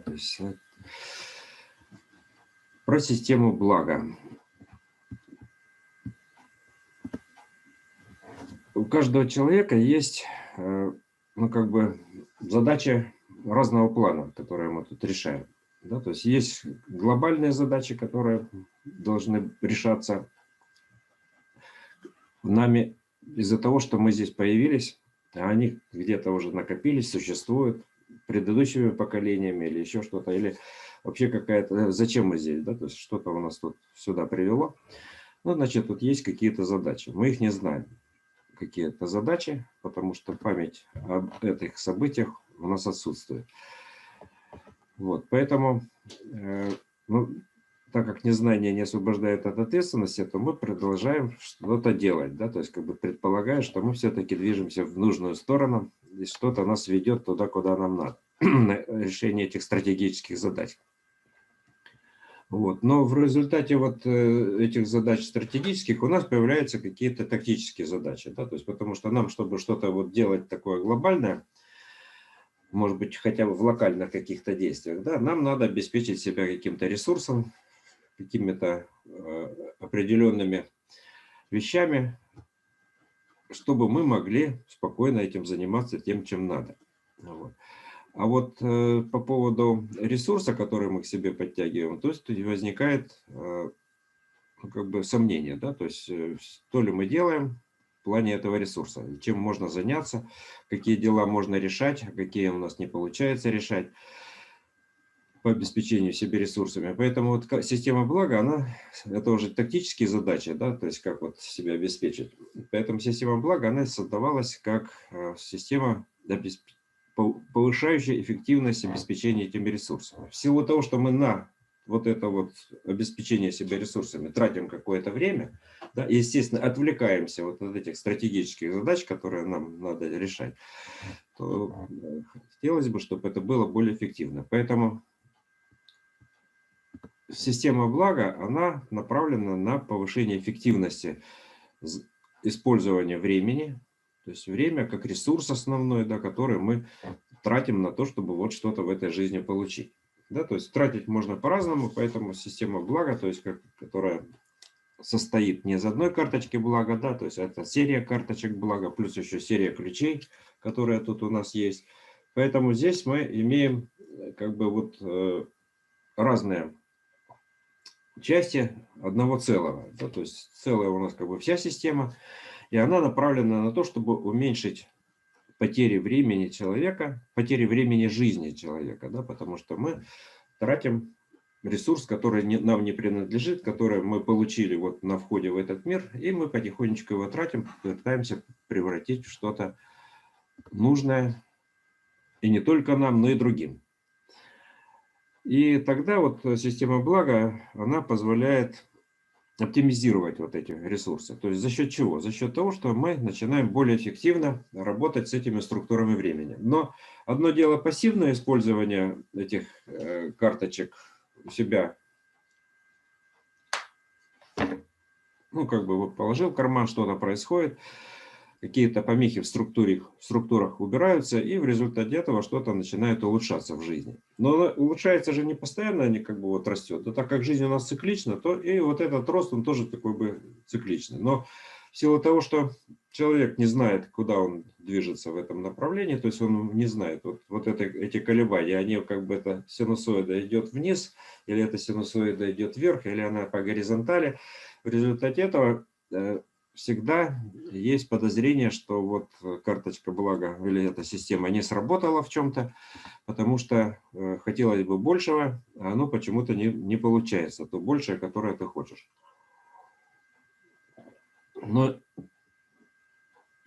запись. Про систему блага. У каждого человека есть, задачи разного плана, которые мы тут решаем. Да, то есть есть глобальные задачи, которые должны решаться нами из-за того, что мы здесь появились, а они где-то уже накопились, существуют предыдущими поколениями или еще что-то, или вообще какая-то... Зачем мы здесь, да, то есть что-то у нас тут сюда привело. Ну, значит, тут есть какие-то задачи. Мы их не знаем, какие-то задачи, потому что память об этих событиях у нас отсутствует. Вот, поэтому, так как незнание не освобождает от ответственности, то мы продолжаем что-то делать, да, то есть как бы предполагая, что мы все-таки движемся в нужную сторону, и что-то нас ведет туда, куда нам надо, на решение этих стратегических задач. Вот. Но в результате вот этих задач стратегических у нас появляются какие-то тактические задачи, да, то есть потому что нам, чтобы что-то вот делать такое глобальное, может быть, хотя бы в локальных каких-то действиях, да, нам надо обеспечить себя каким-то ресурсом, какими-то определенными вещами, чтобы мы могли спокойно этим заниматься тем, чем надо. Вот. А вот по поводу ресурса, который мы к себе подтягиваем, то есть возникает как бы сомнение, да, то есть что ли мы делаем в плане этого ресурса, чем можно заняться, какие дела можно решать, а какие у нас не получается решать по обеспечению себе ресурсами. Поэтому вот система блага, это уже тактические задачи, да, то есть как вот себя обеспечить. Поэтому система блага, она создавалась как система, повышающая эффективность обеспечения этими ресурсами. В силу того, что мы на вот это вот обеспечение себя ресурсами тратим какое-то время, да, и, естественно, отвлекаемся вот от этих стратегических задач, которые нам надо решать, то хотелось бы, чтобы это было более эффективно. Поэтому система блага, она направлена на повышение эффективности использования времени, то есть время как ресурс основной, да, который мы тратим на то, чтобы вот что-то в этой жизни получить. Да, то есть тратить можно по-разному, поэтому система блага, то есть которая состоит не из одной карточки блага, да, то есть это серия карточек блага, плюс еще серия ключей, которая тут у нас есть. Поэтому здесь мы имеем как бы вот разные части одного целого. Да, то есть целая у нас как бы вся система, и она направлена на то, чтобы уменьшить потери времени человека, потери времени жизни человека, да, потому что мы тратим ресурс, который нам не принадлежит, который мы получили вот на входе в этот мир, и мы потихонечку его тратим, пытаемся превратить в что-то нужное, и не только нам, но и другим. И тогда вот система блага, она позволяет оптимизировать вот эти ресурсы. То есть за счет чего? За счет того, что мы начинаем более эффективно работать с этими структурами времени. Но одно дело пассивное использование этих карточек у себя. Ну, как бы вот положил в карман, что-то происходит, какие-то помехи в структурах убираются, и в результате этого что-то начинает улучшаться в жизни. Но улучшается же не постоянно, они как бы вот растет. Но так как жизнь у нас циклична, то и вот этот рост, он тоже такой бы цикличный. Но в силу того, что человек не знает, куда он движется в этом направлении, то есть он не знает, эти колебания, они как бы эта синусоида идет вниз, или эта синусоида идет вверх, или она по горизонтали. В результате этого всегда есть подозрение, что вот карточка блага или эта система не сработала в чем-то, потому что хотелось бы большего, а оно почему-то не получается, то большее, которое ты хочешь. Но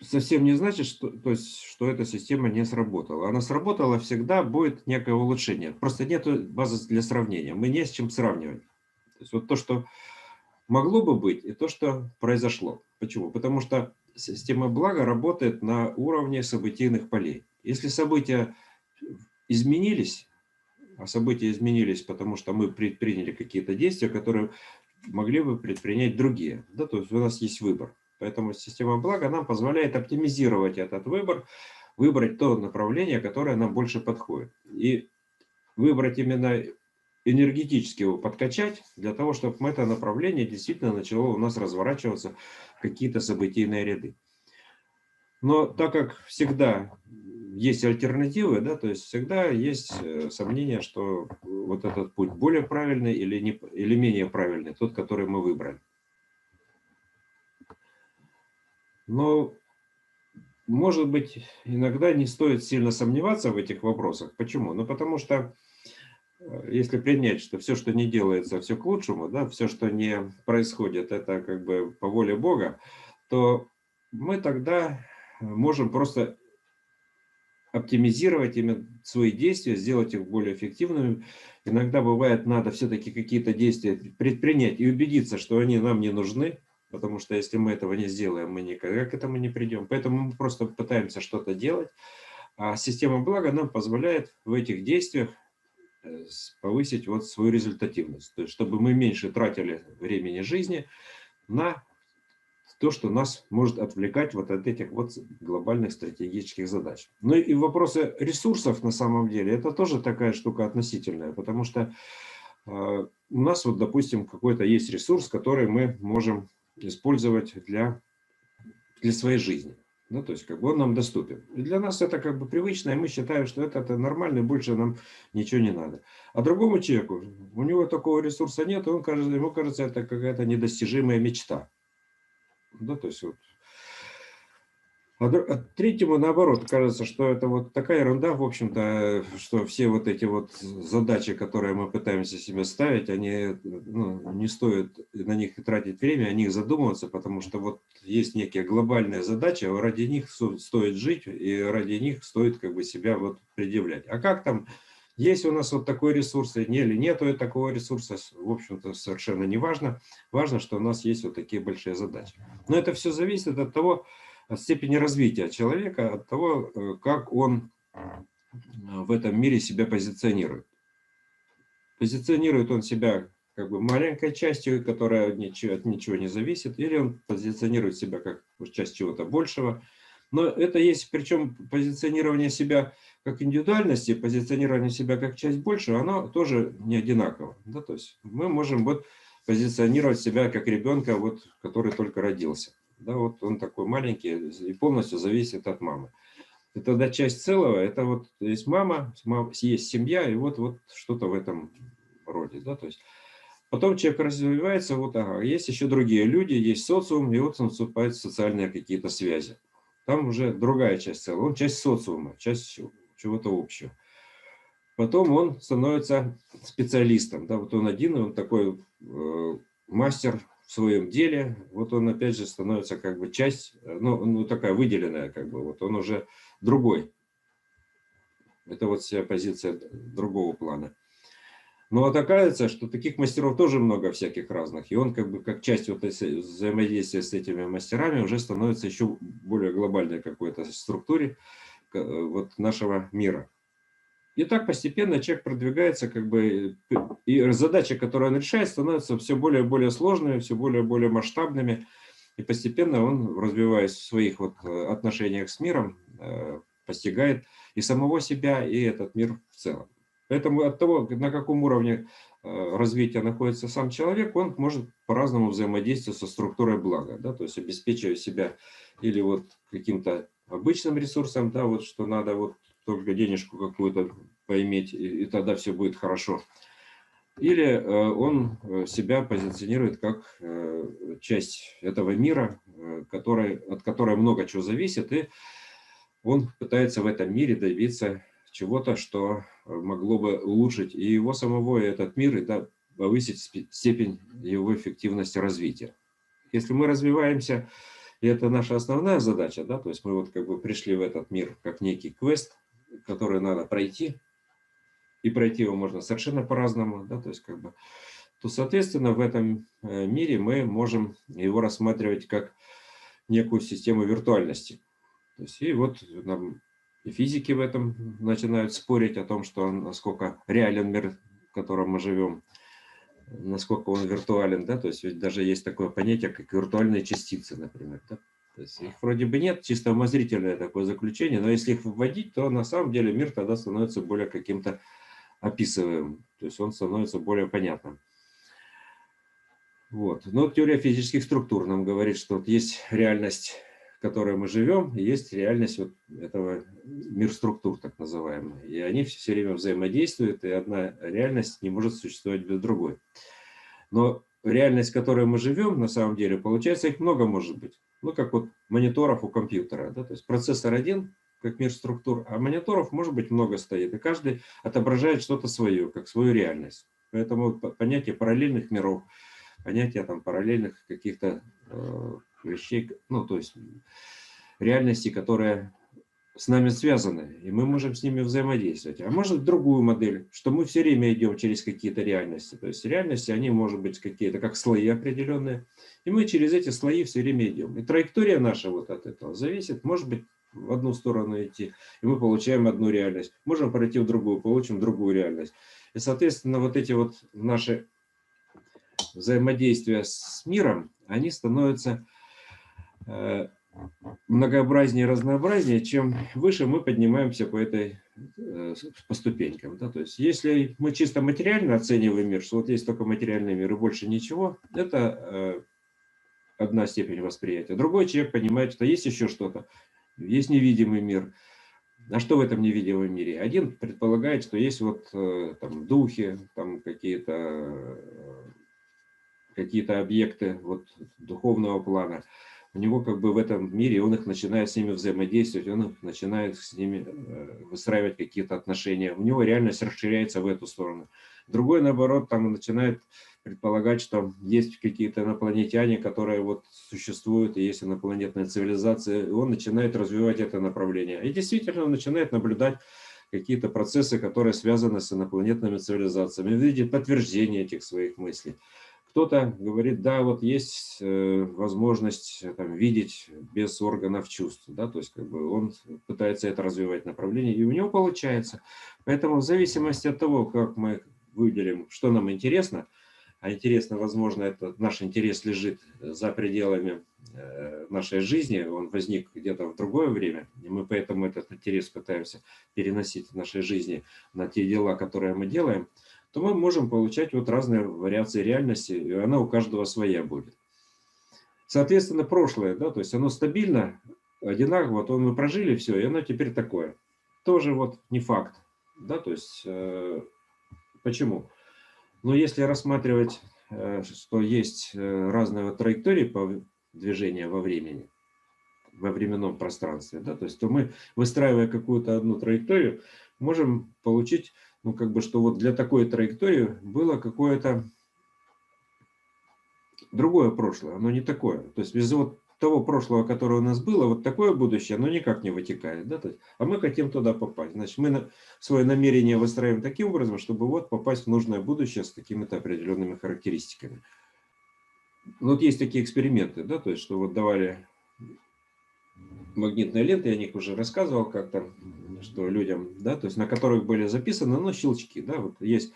совсем не значит, что эта система не сработала. Она сработала, всегда будет некое улучшение. Просто нет базы для сравнения. Мы не с чем сравнивать. То есть вот то, что могло бы быть, и то, что произошло. Почему? Потому что система блага работает на уровне событийных полей. Если события изменились, а события изменились, потому что мы предприняли какие-то действия, которые могли бы предпринять другие. Да, то есть у нас есть выбор. Поэтому система блага нам позволяет оптимизировать этот выбор, выбрать то направление, которое нам больше подходит. И выбрать именно энергетически его подкачать, для того, чтобы это направление действительно начало у нас разворачиваться в какие-то событийные ряды. Но так как всегда есть альтернативы, да, то есть всегда есть сомнение, что вот этот путь более правильный или, не, или менее правильный, тот, который мы выбрали. Но, может быть, иногда не стоит сильно сомневаться в этих вопросах. Почему? Ну, потому что если принять, что все, что не делается, все к лучшему, да, все, что не происходит, это как бы по воле Бога, то мы тогда можем просто оптимизировать именно свои действия, сделать их более эффективными. Иногда бывает, надо все-таки какие-то действия предпринять и убедиться, что они нам не нужны, потому что если мы этого не сделаем, мы никогда к этому не придем. Поэтому мы просто пытаемся что-то делать, а система блага нам позволяет в этих действиях повысить вот свою результативность. То есть, чтобы мы меньше тратили времени жизни на то, что нас может отвлекать вот от этих вот глобальных стратегических задач. Ну и вопросы ресурсов на самом деле, это тоже такая штука относительная, потому что у нас вот, допустим, какой-то есть ресурс, который мы можем использовать для своей жизни. Ну, то есть, как бы он нам доступен. И для нас это как бы привычно, и мы считаем, что это нормально, и больше нам ничего не надо. А другому человеку, у него такого ресурса нет, и ему кажется, это какая-то недостижимая мечта. Да, то есть, вот. А третьему, наоборот, кажется, что это вот такая ерунда, в общем-то, что все вот эти вот задачи, которые мы пытаемся себе ставить, они не стоит на них тратить время, о них задумываться, потому что вот есть некие глобальные задачи, ради них стоит жить, и ради них стоит как бы себя вот предъявлять. А как там, есть у нас вот такой ресурс или нету такого ресурса, в общем-то, совершенно не важно. Важно, что у нас есть вот такие большие задачи. Но это все зависит от того, от степени развития человека, от того, как он в этом мире себя позиционирует. Позиционирует он себя как бы маленькой частью, которая от ничего не зависит, или он позиционирует себя как часть чего-то большего. Но это есть, причем позиционирование себя как индивидуальности, позиционирование себя как часть большего, оно тоже не одинаково. Да? То есть мы можем вот позиционировать себя как ребенка, вот, который только родился. Да, вот он такой маленький и полностью зависит от мамы. И тогда часть целого, это вот есть мама, есть семья, и вот что-то в этом роде. Да, то есть потом человек развивается, вот ага, есть еще другие люди, есть социум, и вот он вступает в социальные какие-то связи. Там уже другая часть целого, он часть социума, часть чего-то общего. Потом он становится специалистом. Да, вот он один, он такой мастер в своем деле. Вот он опять же становится как бы часть, ну такая выделенная, как бы, вот он уже другой. Это вот вся позиция другого плана. Но вот оказывается, что таких мастеров тоже много всяких разных. И он как бы как часть вот взаимодействия с этими мастерами уже становится еще более глобальной какой-то структуре вот нашего мира. И так постепенно человек продвигается, как бы, и задачи, которые он решает, становятся все более и более сложными, все более и более масштабными. И постепенно он, развиваясь в своих вот отношениях с миром, постигает и самого себя, и этот мир в целом. Поэтому от того, на каком уровне развития находится сам человек, он может по-разному взаимодействовать со структурой блага, да, то есть обеспечивая себя или вот каким-то обычным ресурсом, да, вот что надо вот только денежку какую-то поиметь, и тогда все будет хорошо. Или он себя позиционирует как часть этого мира, от которой много чего зависит, и он пытается в этом мире добиться чего-то, что могло бы улучшить и его самого, и этот мир, и повысить степень его эффективности развития. Если мы развиваемся, и это наша основная задача, да, то есть мы вот как бы пришли в этот мир как некий квест, который надо пройти, и пройти его можно совершенно по-разному, да, то есть как бы, то, соответственно, в этом мире мы можем его рассматривать как некую систему виртуальности. То есть, и вот нам и физики в этом начинают спорить о том, что насколько реален мир, в котором мы живем, насколько он виртуален, да, то есть ведь даже есть такое понятие, как виртуальные частицы, например, да? То есть их вроде бы нет, чисто умозрительное такое заключение, но если их вводить, то на самом деле мир тогда становится более каким-то описываем, то есть он становится более понятным. Вот. Но теория физических структур нам говорит, что вот есть реальность, в которой мы живем, и есть реальность вот этого мир структур, так называемый. И они все время взаимодействуют, и одна реальность не может существовать без другой. Но реальность, в которой мы живем, на самом деле, получается, их много может быть. Ну, как вот мониторов у компьютера. Да? То есть процессор один, как мир структур, а мониторов может быть много стоит. И каждый отображает что-то свое, как свою реальность. Поэтому понятие параллельных миров, понятие там параллельных каких-то вещей, ну, то есть реальности, которые с нами связаны, и мы можем с ними взаимодействовать. А может другую модель, что мы все время идем через какие-то реальности. То есть реальности, они могут быть какие-то, как слои определенные, и мы через эти слои все время идем. И траектория наша вот от этого зависит, может быть, в одну сторону идти, и мы получаем одну реальность. Можем пройти в другую, получим другую реальность. И, соответственно, вот эти вот наши взаимодействия с миром, они становятся многообразнее и разнообразнее, чем выше мы поднимаемся по ступенькам. Да? То есть если мы чисто материально оцениваем мир, что вот есть только материальный мир и больше ничего, это одна степень восприятия. Другой человек понимает, что есть еще что-то, есть невидимый мир. А что в этом невидимом мире? Один предполагает, что есть вот там духи, там какие-то объекты вот духовного плана. У него как бы в этом мире, он их начинает с ними взаимодействовать, он их начинает с ними выстраивать какие-то отношения. У него реальность расширяется в эту сторону. Другой, наоборот, там начинает предполагать, что есть какие-то инопланетяне, которые вот существуют, и есть инопланетная цивилизация, и он начинает развивать это направление. И действительно он начинает наблюдать какие-то процессы, которые связаны с инопланетными цивилизациями, видит подтверждение этих своих мыслей. Кто-то говорит, да, вот есть возможность там, видеть без органов чувств, да, то есть как бы он пытается это развивать направление, и у него получается. Поэтому в зависимости от того, как мы выделим, что нам интересно, а интересно, возможно, это наш интерес лежит за пределами нашей жизни, он возник где-то в другое время, и мы поэтому этот интерес пытаемся переносить в нашей жизни на те дела, которые мы делаем, то мы можем получать вот разные вариации реальности, и она у каждого своя будет. Соответственно, прошлое, да, то есть оно стабильно, одинаково, то мы прожили все, и оно теперь такое. Тоже вот не факт, да, то есть почему? Но если рассматривать, что есть разные траектории по движению во времени, во временном пространстве, да, то есть то мы, выстраивая какую-то одну траекторию, можем получить, ну, как бы, что вот для такой траектории было какое-то другое прошлое, оно не такое. То есть без вот того прошлого, которое у нас было, вот такое будущее, оно никак не вытекает, да, то есть, а мы хотим туда попасть. Значит, мы свое намерение выстраиваем таким образом, чтобы вот попасть в нужное будущее с какими-то определенными характеристиками. Вот есть такие эксперименты, да, то есть, что вот давали магнитные ленты, я о них уже рассказывал как-то, что людям, да, то есть на которых были записаны, ну, щелчки, да, вот есть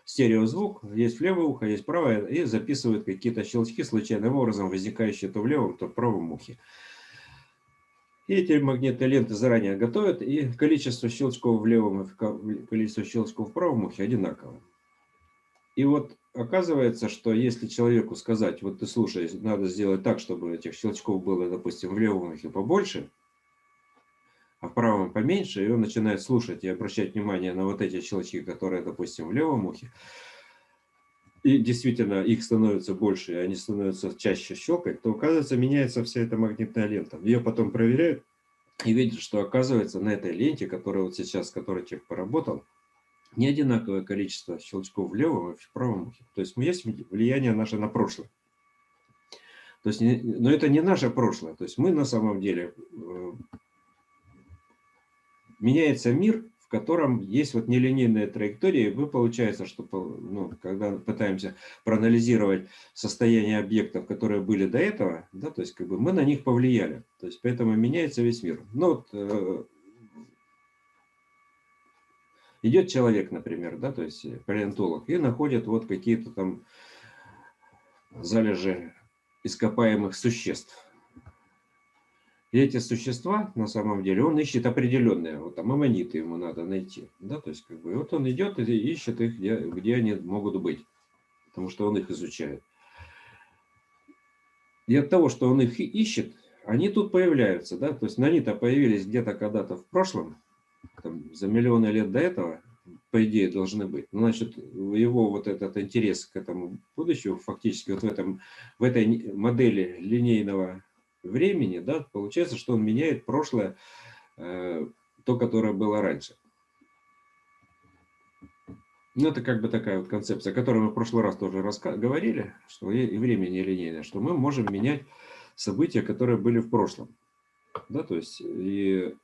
стереозвук, есть левое ухо, есть правое, и записывают какие-то щелчки случайным образом, возникающие то в левом, то в правом ухе. И эти магнитные ленты заранее готовят, и количество щелчков в левом и количество щелчков в правом ухе одинаково. И вот оказывается, что если человеку сказать, вот ты слушай, надо сделать так, чтобы этих щелчков было, допустим, в левом ухе побольше, а в правом поменьше, и он начинает слушать и обращать внимание на вот эти щелчки, которые, допустим, в левом ухе, и действительно их становится больше, и они становятся чаще щелкать, то, оказывается, меняется вся эта магнитная лента. Ее потом проверяют и видят, что, оказывается, на этой ленте, которая вот сейчас, с которой человек поработал, не одинаковое количество щелчков в левом и в правом ухе. То есть есть влияние наше на прошлое. То есть, но это не наше прошлое. То есть мы на самом деле меняется мир, в котором есть вот нелинейная траектория, и получается, что ну, когда пытаемся проанализировать состояние объектов, которые были до этого, да, то есть как бы мы на них повлияли. То есть поэтому меняется весь мир. Ну, вот, идет человек, например, да, то есть палеонтолог, и находит вот какие-то там залежи ископаемых существ. И эти существа, на самом деле, он ищет определенные, вот там аммониты ему надо найти, да, то есть как бы, и вот он идет и ищет их, где они могут быть, потому что он их изучает. И от того, что он их ищет, они тут появляются, да, то есть они-то появились где-то когда-то в прошлом, там, за миллионы лет до этого, по идее, должны быть. Ну, значит, его вот этот интерес к этому будущему, фактически вот в этой модели линейного времени, да, получается, что он меняет прошлое, то, которое было раньше. Ну, это как бы такая вот концепция, о которой мы в прошлый раз тоже говорили, что и время нелинейное, что мы можем менять события, которые были в прошлом. Да, то есть и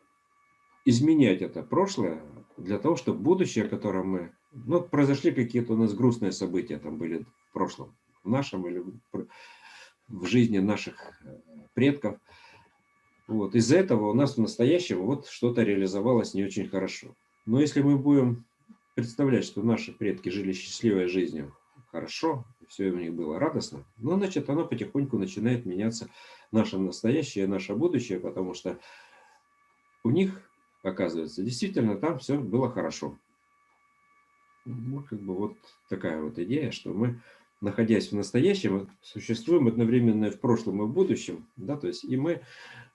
изменять это прошлое для того, чтобы будущее, которое мы... Ну, произошли какие-то у нас грустные события, там были в прошлом, в нашем или в жизни наших предков. Вот. Из-за этого у нас в настоящем вот что-то реализовалось не очень хорошо. Но если мы будем представлять, что наши предки жили счастливой жизнью, хорошо, все у них было радостно, ну, значит, оно потихоньку начинает меняться, наше настоящее, наше будущее, потому что у них, оказывается, действительно там все было хорошо. Ну, как бы вот такая вот идея, что мы, находясь в настоящем, существуем одновременно и в прошлом, и в будущем, да, то есть и мы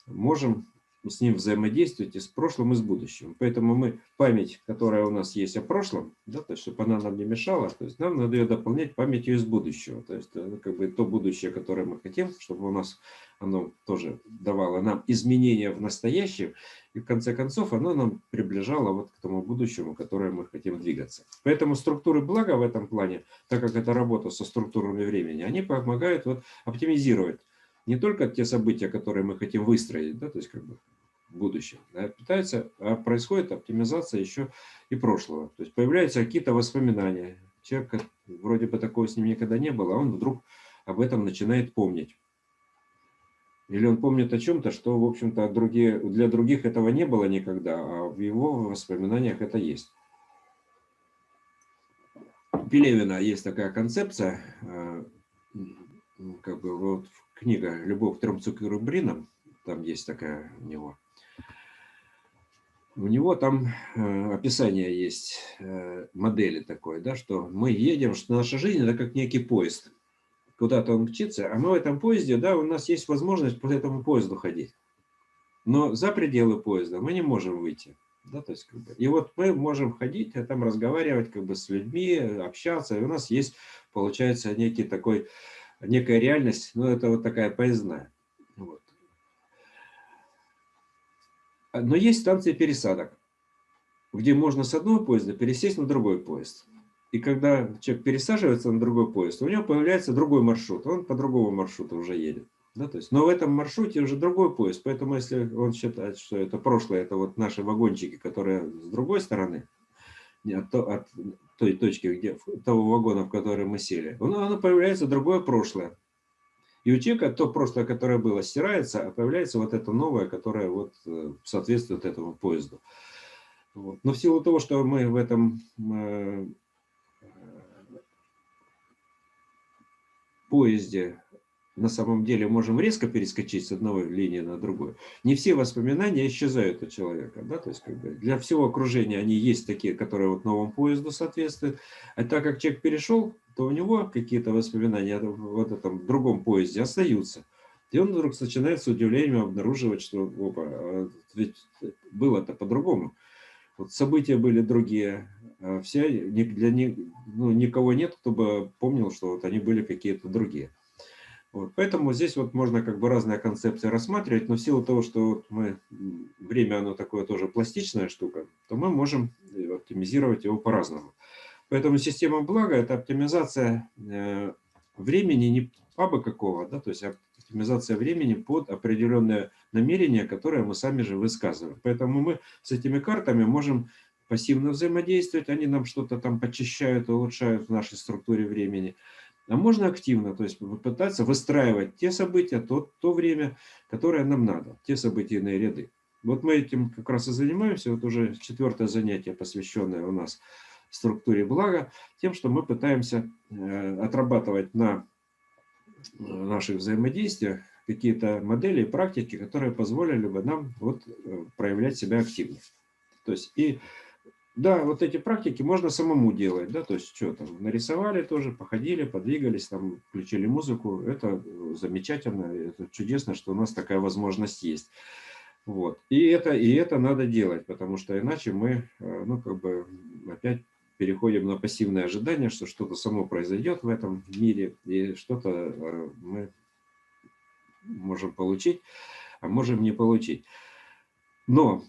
можем с ним взаимодействовать и с прошлым, и с будущим. Поэтому мы память, которая у нас есть о прошлом, да, то есть, чтобы она нам не мешала, то есть нам надо ее дополнять памятью из будущего. То есть как бы то будущее, которое мы хотим, чтобы у нас оно тоже давало нам изменения в настоящем, и в конце концов оно нам приближало вот к тому будущему, которое мы хотим двигаться. Поэтому структуры блага в этом плане, так как это работа со структурами времени, они помогают вот оптимизировать не только те события, которые мы хотим выстроить, да, то есть как бы в будущем, а происходит оптимизация еще и прошлого. То есть появляются какие-то воспоминания. Человек, вроде бы такого с ним никогда не было, а он вдруг об этом начинает помнить. Или он помнит о чем-то, что, в общем-то, для других этого не было никогда, а в его воспоминаниях это есть. У Пелевина есть такая концепция, как бы вот книга «Любовь к трем цукрубринам», там есть такая у него. У него там описание есть модели такой, да, что мы едем, что наша жизнь это как некий поезд. Куда-то он мчится, а мы в этом поезде, да, у нас есть возможность по этому поезду ходить. Но за пределы поезда мы не можем выйти. Да, то есть, как бы, и вот мы можем ходить, там разговаривать как бы с людьми, общаться, и у нас есть, получается, некая реальность, но это вот такая поездная. Вот. Но есть станции пересадок, где можно с одного поезда пересесть на другой поезд. И когда человек пересаживается на другой поезд, у него появляется другой маршрут, он по другому маршруту уже едет. Да, то есть, но в этом маршруте уже другой поезд, поэтому если он считает, что это прошлое, это вот наши вагончики, которые с другой стороны, от той точки, того вагона, в который мы сели, оно появляется другое прошлое. И у человека то прошлое, которое было, стирается, а появляется вот это новое, которое вот соответствует этому поезду. Вот. Но в силу того, что мы в этом поезде на самом деле можем резко перескочить с одной линии на другую, не все воспоминания исчезают у человека. Да? То есть, как бы, для всего окружения они есть такие, которые вот новому поезду соответствуют. А так как человек перешел, то у него какие-то воспоминания в этом другом поезде остаются. И он вдруг начинает с удивлением обнаруживать, что опа, ведь было-то по-другому. Вот события были другие. Никого нет, кто бы помнил, что вот они были какие-то другие. Вот. Поэтому здесь вот можно как бы разные концепции рассматривать, но в силу того, что вот время оно такое тоже пластичная штука, то мы можем оптимизировать его по-разному. Поэтому система блага – это оптимизация времени не абы какого, да, то есть оптимизация времени под определенное намерение, которое мы сами же высказываем. Поэтому мы с этими картами можем пассивно взаимодействовать, они нам что-то там почищают, улучшают в нашей структуре времени. А можно активно, то есть попытаться выстраивать те события, то время, которое нам надо, те событийные ряды. Вот мы этим как раз и занимаемся, вот уже 4-е занятие, посвященное у нас структуре блага, тем, что мы пытаемся отрабатывать на наших взаимодействиях какие-то модели и практики, которые позволили бы нам вот проявлять себя активно. То есть и да, вот эти практики можно самому делать, да, то есть что там, нарисовали тоже, походили, подвигались, там, включили музыку, это замечательно, это чудесно, что у нас такая возможность есть. Вот. И это надо делать, потому что иначе мы, ну, как бы, опять переходим на пассивное ожидание, что что-то само произойдет в этом мире, и что-то мы можем получить, а можем не получить. Но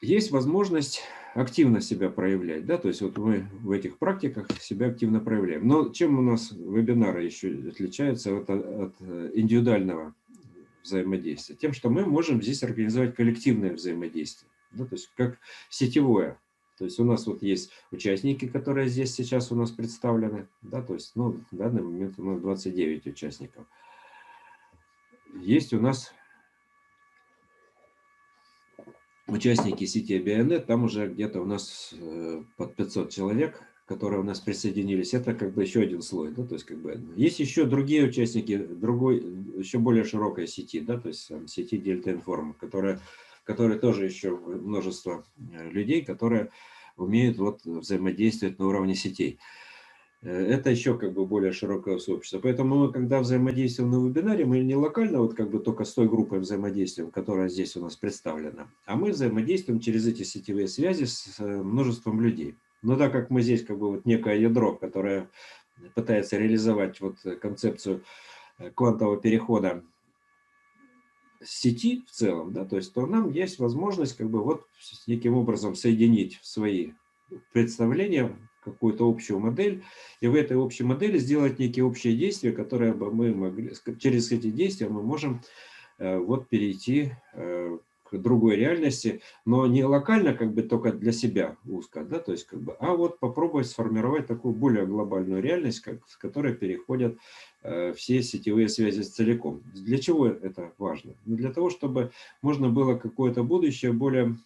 есть возможность активно себя проявлять, да, то есть вот мы в этих практиках себя активно проявляем. Но чем у нас вебинары еще отличаются от индивидуального взаимодействия? Тем, что мы можем здесь организовать коллективное взаимодействие, да, то есть как сетевое. То есть у нас вот есть участники, которые здесь сейчас у нас представлены, да, то есть, ну, в данный момент у нас 29 участников. Есть у нас участники сети Bionet, там уже где-то у нас под 500 человек, которые у нас присоединились. Это как бы еще один слой, да, то есть как бы есть еще другие участники другой, еще более широкой сети, да, то есть сети Delta Inform, которые тоже еще множество людей, которые умеют вот взаимодействовать на уровне сетей. Это еще как бы более широкое сообщество. Поэтому мы, когда взаимодействуем на вебинаре, мы не локально вот как бы только с той группой взаимодействуем, которая здесь у нас представлена, а мы взаимодействуем через эти сетевые связи с множеством людей. Но так как мы здесь как бы вот некое ядро, которое пытается реализовать вот концепцию квантового перехода сети в целом, да, то есть то нам есть возможность как бы вот неким образом соединить свои представления, какую-то общую модель, и в этой общей модели сделать некие общие действия, которые бы мы могли, через эти действия мы можем вот перейти к другой реальности, но не локально как бы только для себя узко, да, то есть как бы, а вот попробовать сформировать такую более глобальную реальность, в которой переходят все сетевые связи целиком. Для чего это важно? Ну, для того, чтобы можно было какое-то будущее более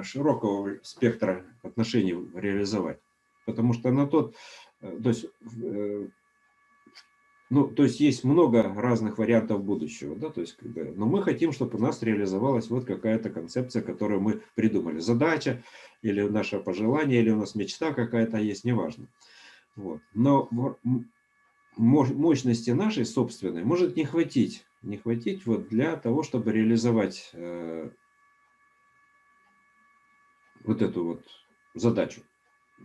широкого спектра отношений реализовать. Потому что на тот, то есть, ну, то есть есть много разных вариантов будущего, да, то есть, как бы, но мы хотим, чтобы у нас реализовалась вот какая-то концепция, которую мы придумали. Задача, или наше пожелание, или у нас мечта какая-то есть, неважно. Вот. Но мощности нашей собственной может не хватить вот для того, чтобы реализовать вот эту вот задачу.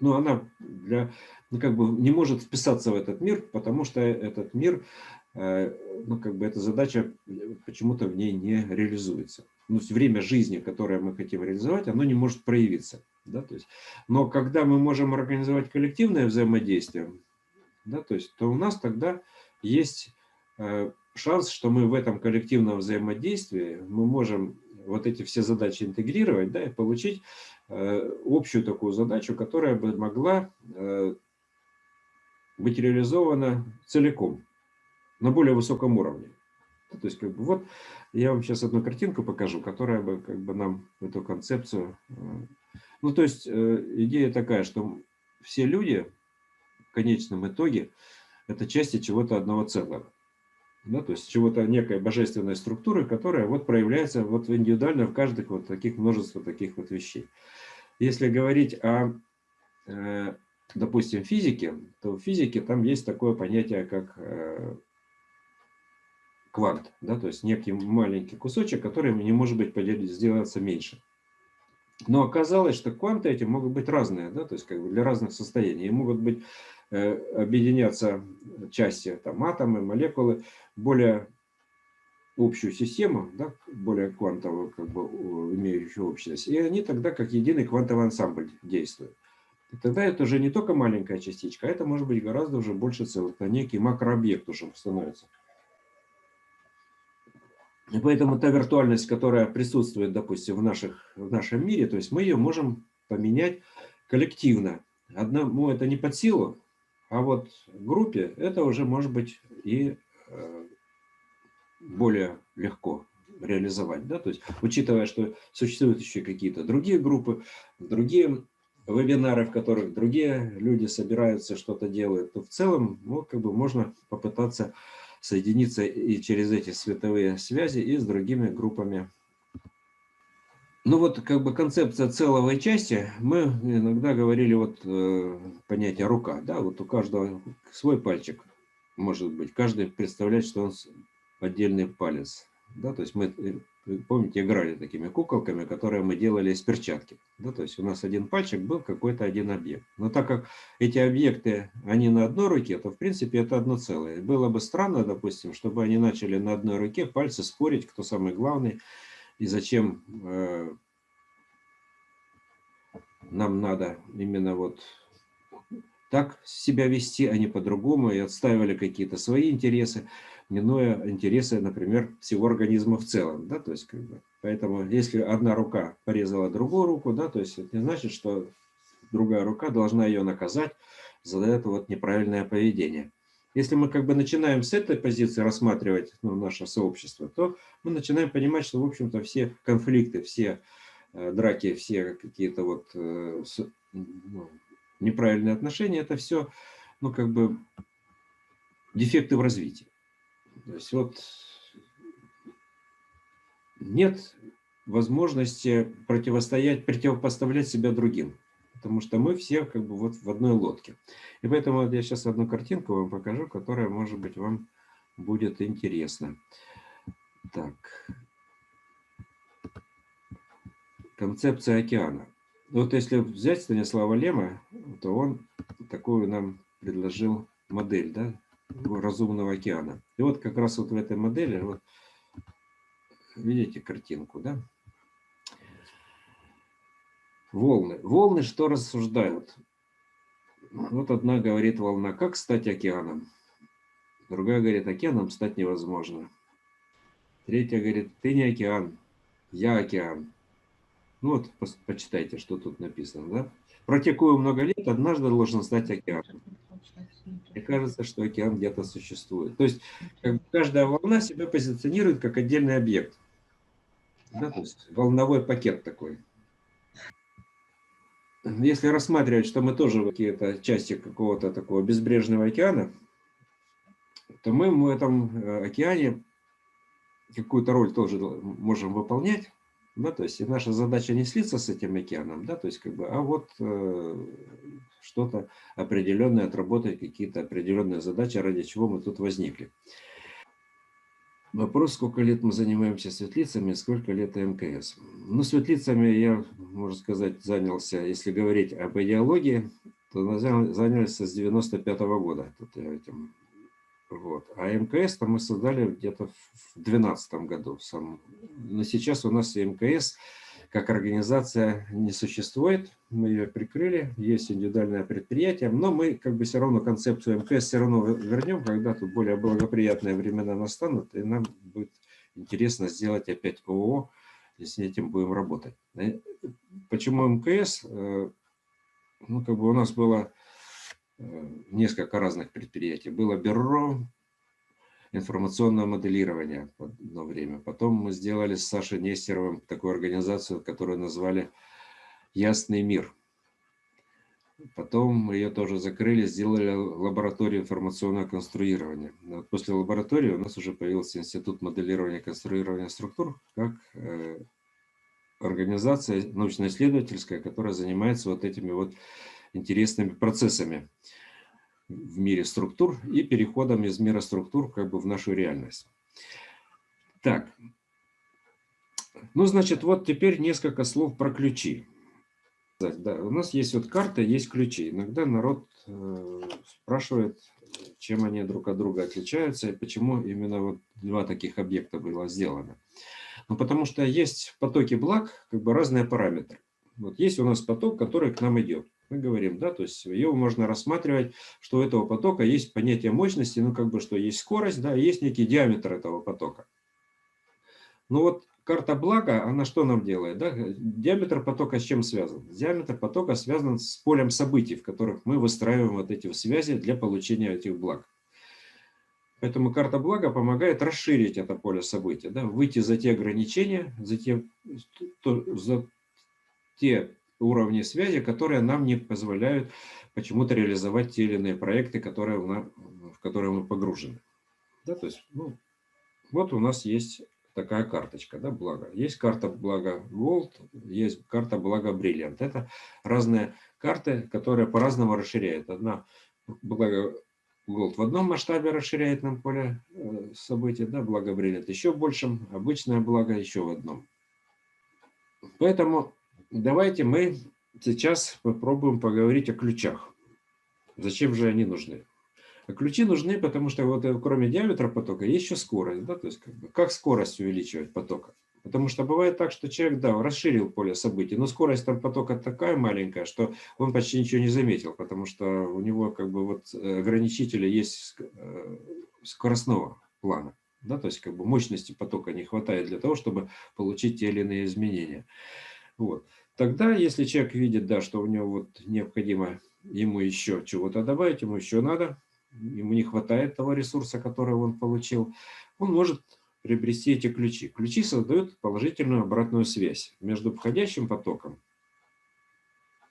Но она ну, как бы не может вписаться в этот мир, потому что этот мир, ну, как бы эта задача почему-то в ней не реализуется. Ну, время жизни, которое мы хотим реализовать, оно не может проявиться. Да, то есть, но когда мы можем организовать коллективное взаимодействие, да, то есть, то у нас тогда есть шанс, что мы в этом коллективном взаимодействии мы можем вот эти все задачи интегрировать, да, и получить общую такую задачу, которая бы могла быть реализована целиком, на более высоком уровне. То есть, как бы, вот я вам сейчас одну картинку покажу, которая бы как бы нам эту концепцию... Ну, то есть, идея такая, что все люди в конечном итоге это части чего-то одного целого. Да, то есть чего-то некой божественной структуры, которая вот проявляется вот индивидуально в каждых вот таких множество таких вот вещей. Если говорить о, допустим, физике, то в физике там есть такое понятие, как квант, да, то есть некий маленький кусочек, который не может быть сделаться меньше. Но оказалось, что кванты эти могут быть разные, да, то есть как бы для разных состояний. И могут быть объединяться части, там, атомы, молекулы, более общую систему, да, более квантовую, как бы имеющую общность, и они тогда как единый квантовый ансамбль действуют. И тогда это уже не только маленькая частичка, а это может быть гораздо уже больше целых, это некий макрообъект уже становится. И поэтому та виртуальность, которая присутствует, допустим, в нашем мире, то есть мы ее можем поменять коллективно. Одному это не под силу, а вот группе это уже может быть и более легко реализовать. Да? То есть, учитывая, что существуют еще какие-то другие группы, другие вебинары, в которых другие люди собираются, что-то делают, то в целом, ну, как бы можно попытаться соединиться и через эти световые связи и с другими группами. Ну вот как бы концепция целого и части, мы иногда говорили вот понятие рука, да, вот у каждого свой пальчик может быть, каждый представляет, что он отдельный палец, да, то есть мы, помните, играли такими куколками, которые мы делали из перчатки, да, то есть у нас один пальчик был какой-то один объект, но так как эти объекты, они на одной руке, то в принципе это одно целое. Было бы странно, допустим, чтобы они начали на одной руке пальцы спорить, кто самый главный, и зачем нам надо именно вот так себя вести, а не по-другому, и отстаивали какие-то свои интересы, минуя интересы, например, всего организма в целом. Да? То есть, как бы, поэтому если одна рука порезала другую руку, да, то есть это не значит, что другая рука должна ее наказать за это вот неправильное поведение. Если мы как бы начинаем с этой позиции рассматривать наше сообщество, то мы начинаем понимать, что, в общем-то, все конфликты, все драки, все какие-то вот неправильные отношения, это все, ну, как бы дефекты в развитии. То есть вот нет возможности противопоставлять себя другим, потому что мы все как бы вот в одной лодке. И поэтому вот я сейчас одну картинку вам покажу, которая, может быть, вам будет интересна. Так. Концепция океана. Вот если взять Станислава Лема, то он такую нам предложил модель, да, разумного океана. И вот как раз вот в этой модели, вот, видите картинку, да? Волны. Волны что рассуждают? Вот одна говорит волна, как стать океаном? Другая говорит, океаном стать невозможно. Третья говорит, ты не океан, я океан. Ну вот, почитайте, что тут написано, да? Протекую много лет, однажды должен стать океаном. Мне кажется, что океан где-то существует. То есть как бы каждая волна себя позиционирует как отдельный объект. Да, то есть волновой пакет такой. Если рассматривать, что мы тоже какие-то части какого-то такого безбрежного океана, то мы в этом океане какую-то роль тоже можем выполнять. Да, то есть и наша задача не слиться с этим океаном, да, то есть как бы, а вот что-то определенное, отработать какие-то определенные задачи, ради чего мы тут возникли. Вопрос, сколько лет мы занимаемся светлицами, сколько лет МКС. Ну, светлицами я, можно сказать, занялся, если говорить об идеологии, то занялся с 95-го года. Тут я этим, вот. А МКС-то мы создали где-то в 2012 году. Но сейчас у нас и МКС как организация не существует. Мы ее прикрыли, есть индивидуальное предприятие, но мы как бы все равно концепцию МКС все равно вернем, когда тут более благоприятные времена настанут, и нам будет интересно сделать опять ООО, и с этим будем работать. Почему МКС? Ну, как бы у нас было несколько разных предприятий. Было бюро информационного моделирования одно время. Потом мы сделали с Сашей Нестеровым такую организацию, которую назвали «Ясный мир». Потом мы ее тоже закрыли, сделали лабораторию информационного конструирования. Вот после лаборатории у нас уже появился Институт моделирования и конструирования структур, как организация научно-исследовательская, которая занимается вот этими вот интересными процессами в мире структур и переходом из мира структур как бы в нашу реальность. Так, ну, значит, вот теперь несколько слов про ключи. Да, у нас есть вот карта, есть ключи. Иногда народ спрашивает, чем они друг от друга отличаются и почему именно вот два таких объекта было сделано. Ну, потому что есть потоки благ, как бы разные параметры. Вот есть у нас поток, который к нам идет. Мы говорим, да, то есть его можно рассматривать, что у этого потока есть понятие мощности, ну, как бы, что есть скорость, да, и есть некий диаметр этого потока. Ну, вот карта блага, она что нам делает, да? Диаметр потока с чем связан? Диаметр потока связан с полем событий, в которых мы выстраиваем вот эти связи для получения этих благ. Поэтому карта блага помогает расширить это поле событий, да, выйти за те ограничения, за те уровни связи, которые нам не позволяют почему-то реализовать те или иные проекты, в которые мы погружены. Да, то есть, ну, вот у нас есть такая карточка, да, благо. Есть карта благо Gold, есть карта благо Brilliant. Это разные карты, которые по-разному расширяют. Одна благо Gold в одном масштабе расширяет нам поле событий, да, благо Brilliant еще большим, обычное благо еще в одном. Поэтому давайте мы сейчас попробуем поговорить о ключах. Зачем же они нужны? А ключи нужны, потому что вот кроме диаметра потока есть еще скорость, да, то есть как скорость увеличивать потока. Потому что бывает так, что человек, да, расширил поле событий, но скорость там потока такая маленькая, что он почти ничего не заметил, потому что у него как бы вот ограничители есть скоростного плана, да, то есть как бы мощности потока не хватает для того, чтобы получить те или иные изменения. Вот. Тогда, если человек видит, да, что у него вот необходимо ему еще чего-то добавить, ему еще надо, ему не хватает того ресурса, который он получил, он может приобрести эти ключи. Ключи создают положительную обратную связь между входящим потоком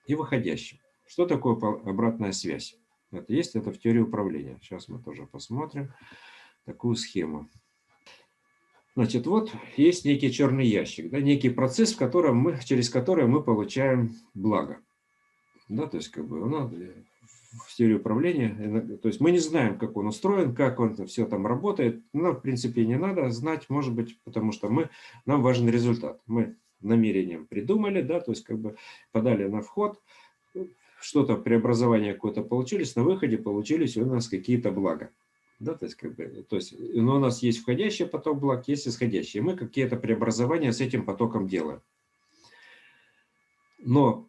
и выходящим. Что такое обратная связь? Это в теории управления. Сейчас мы тоже посмотрим такую схему. Значит, вот есть некий черный ящик, да, некий процесс, через который мы получаем благо. Да, то есть как бы в теории управления, то есть мы не знаем, как он устроен, как он все там работает. Нам, в принципе, не надо знать, может быть, потому что нам важен результат. Мы намерением придумали, да, то есть как бы подали на вход, что-то, преобразование какое-то получились, на выходе получились у нас какие-то блага. Да, то есть, но у нас есть входящий поток благ, есть исходящий. И мы какие-то преобразования с этим потоком делаем. Но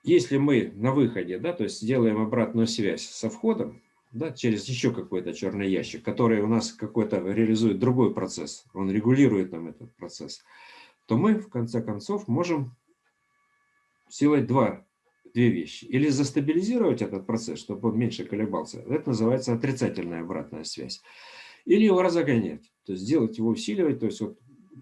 если мы на выходе, да, то есть сделаем обратную связь со входом, да, через еще какой-то черный ящик, который у нас какой-то реализует другой процесс, он регулирует нам этот процесс, то мы в конце концов можем сделать две вещи. Или застабилизировать этот процесс, чтобы он меньше колебался. Это называется отрицательная обратная связь. Или его разгонять, то есть сделать его усиливать. То есть вот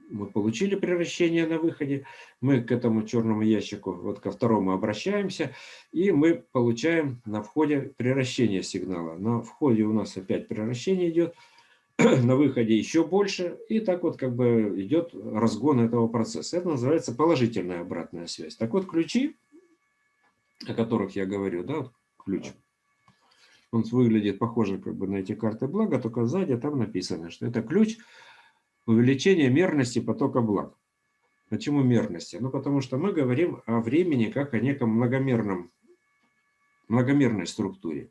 мы получили превращение на выходе, мы к этому черному ящику, вот ко второму обращаемся, и мы получаем на входе превращение сигнала. На входе у нас опять превращение идет, на выходе еще больше, и так вот как бы идет разгон этого процесса. Это называется положительная обратная связь. Так вот, ключи, о которых я говорю, да, вот ключ, он выглядит похоже как бы на эти карты блага, только сзади там написано, что это ключ увеличения мерности потока благ. Почему мерности? Ну, потому что мы говорим о времени как о неком многомерной структуре.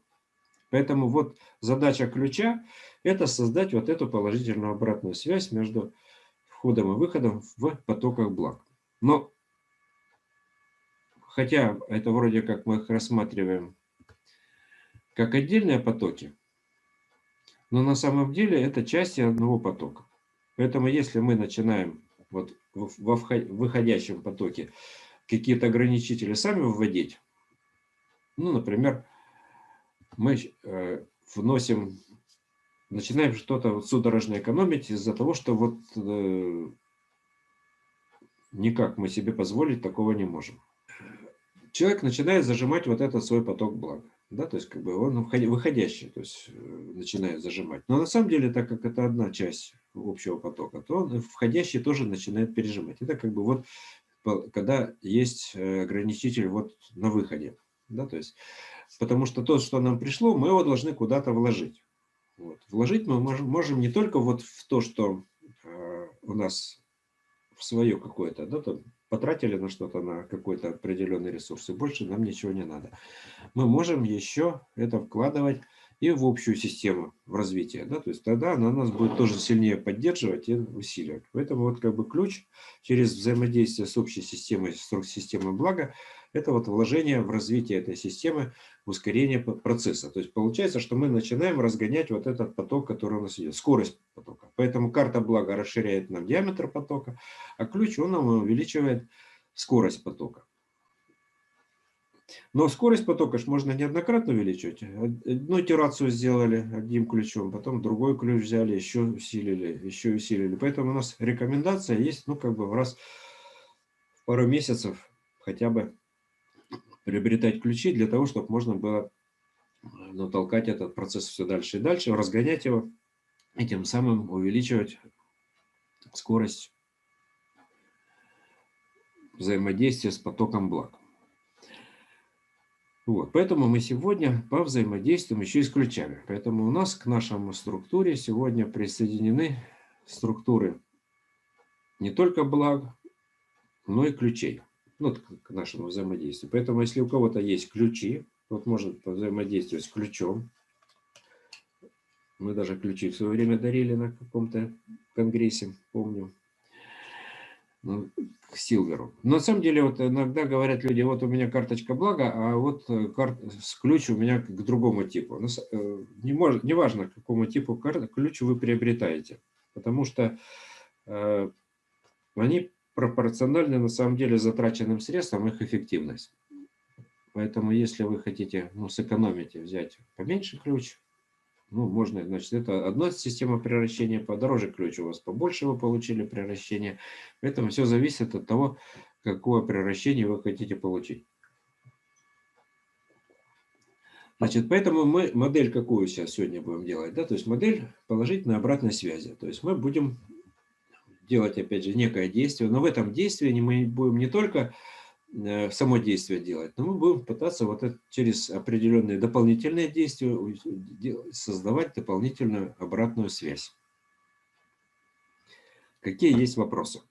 Поэтому вот задача ключа – это создать вот эту положительную обратную связь между входом и выходом в потоках благ. Но, хотя это вроде как мы их рассматриваем как отдельные потоки, но на самом деле это части одного потока. Поэтому если мы начинаем вот во выходящем потоке какие-то ограничители сами вводить, ну, например, мы начинаем что-то вот судорожно экономить из-за того, что вот никак мы себе позволить такого не можем. Человек начинает зажимать вот этот свой поток благ. Да, то есть как бы он выходящий, то есть начинает зажимать. Но на самом деле, так как это одна часть общего потока, то он входящий тоже начинает пережимать. Это как бы вот когда есть ограничитель вот на выходе. Да, то есть, потому что то, что нам пришло, мы его должны куда-то вложить. Вот. Вложить мы можем не только вот в то, что у нас в свое какое-то, да, там, потратили на что-то, на какой-то определенный ресурс, и больше нам ничего не надо. Мы можем еще это вкладывать и в общую систему, в развитие, да, то есть тогда она нас будет тоже сильнее поддерживать и усиливать. Поэтому вот как бы ключ через взаимодействие с общей системой, с системой блага, это вот вложение в развитие этой системы, ускорение процесса. То есть получается, что мы начинаем разгонять вот этот поток, который у нас идет, скорость потока. Поэтому карта блага расширяет нам диаметр потока, а ключ, он нам увеличивает скорость потока. Но скорость потока ж можно неоднократно увеличивать. Одну итерацию сделали одним ключом, потом другой ключ взяли, еще усилили, еще усилили. Поэтому у нас рекомендация есть, ну, как бы раз в пару месяцев хотя бы приобретать ключи для того, чтобы можно было толкать этот процесс все дальше и дальше, разгонять его и тем самым увеличивать скорость взаимодействия с потоком благ. Вот, поэтому мы сегодня повзаимодействуем еще и с ключами. Поэтому у нас к нашему структуре сегодня присоединены структуры не только благ, но и ключей. Ну, к нашему взаимодействию. Поэтому если у кого-то есть ключи, вот может взаимодействовать с ключом. Мы даже ключи в свое время дарили на каком-то конгрессе, помню. Ну, к Силверу. Но на самом деле, вот иногда говорят люди, вот у меня карточка блага, а вот ключ у меня к другому типу. Не важно, к какому типу ключ вы приобретаете, потому что они пропорциональны на самом деле затраченным средствам, их эффективность. Поэтому если вы хотите сэкономить и взять поменьше ключ, можно, значит, это одна система превращения, подороже ключ у вас побольше вы получили превращение. Поэтому все зависит от того, какое превращение вы хотите получить. Значит, поэтому мы модель какую сейчас сегодня будем делать, да, то есть модель положительной обратной связи. То есть мы будем делать, опять же, некое действие, но в этом действии мы будем не только само действие делать, но мы будем пытаться вот это, через определенные дополнительные действия создавать дополнительную обратную связь. Какие есть вопросы?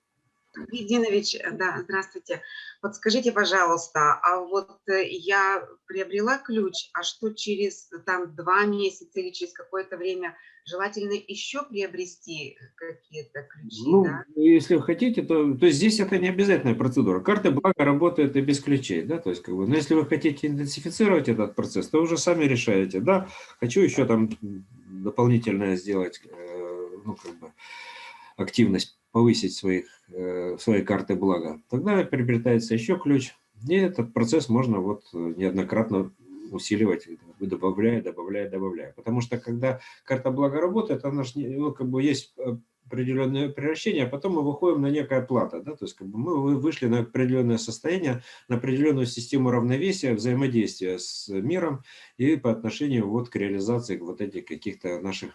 Единович, да, здравствуйте. Вот скажите, пожалуйста, а вот я приобрела ключ, а что через там 2 месяца или через какое-то время желательно еще приобрести какие-то ключи, да? Если вы хотите, то здесь это не обязательная процедура. Карта блага работает и без ключей, да, то есть но если вы хотите интенсифицировать этот процесс, то уже сами решаете, да, хочу еще там дополнительное сделать, активность, повысить свои карты блага, тогда приобретается еще ключ, и этот процесс можно вот неоднократно усиливать, добавляя. Потому что когда карта блага работает, она же есть определенное превращение, а потом мы выходим на некая плата, да, то есть мы вышли на определенное состояние, на определенную систему равновесия, взаимодействия с миром и по отношению вот к реализации вот этих каких-то наших